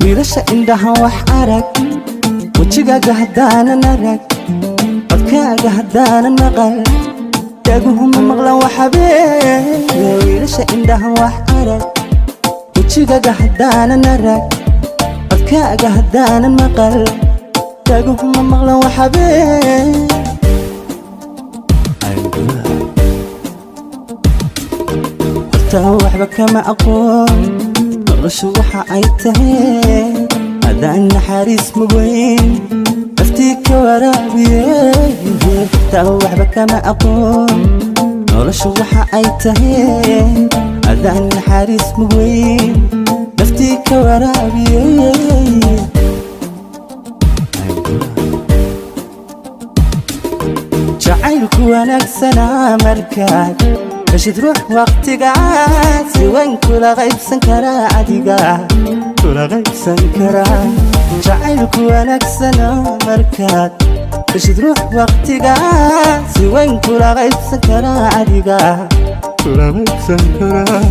wiilasha indhaha wax arag wajigaaga haddaanan arag codkaaga haddaanan maqal dhaguhuma maqlan waxabeen wiilasha indhaha wax arag wajigaaga haddaanan arag codkaaga haddaanan maqal dhaguhuma maqlan waxabeen horta waxba kama aqoon noloshu waxa ay tahay haddaan naxariis mugeyn naftii ka waraabiyey horta waxba kama aqoon noloshu waxa ay tahay haddaan naxariis mugeyn naftii ka waraabiyey jacaylku wanaagsanaa markaad heshid ruux waqtigaas si weyn kula qaybsan karaa adiga kula qaybsan karaa jacaylku wanaagsana markaad heshid ruux waqtigaas si weyn kula qaybsan karaa adiga kula qaybsan karaa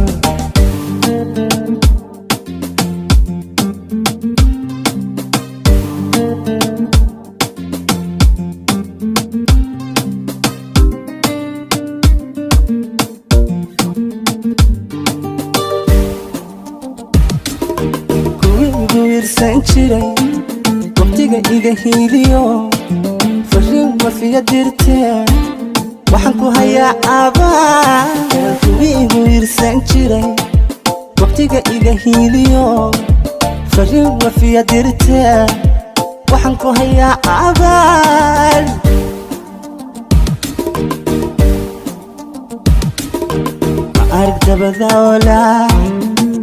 wiirsan jiray waqtiga iga hiiliyo fariin wafiya dirtee waxaan ku hayaa abaal kuwii igu wiirsan jiray waqtiga iga hiiliyo fariin wafiya dirtee waxaan ku hayaa abaal ma arag dabada walaa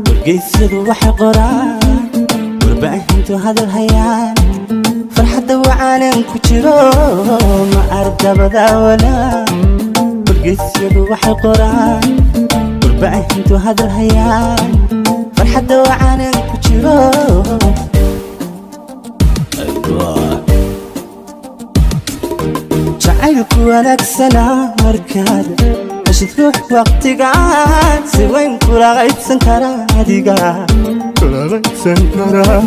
wargeysyadu waxay qoraan warbaahintu hadal hayaan farxadda wacaanan ku jiro ma arag dabada walaa wargeysyadu waxay qoraan warbaahintu hadal hayaan farxadda wacaanan ku jiro jacaylku wanaagsanaa markaad heshid ruux waqtigaan si weyn kula qaybsan karaa adiga kula qaybsan karaa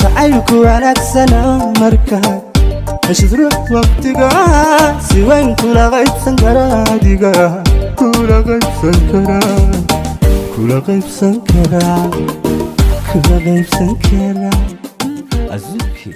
jacaylku wanaagsanaa markaad heshid ruux waqtigaan si weyn kula qaybsan karaa adiga kula qaybsan karaa kula qaybsan karaa kula qaybsan karaa azuki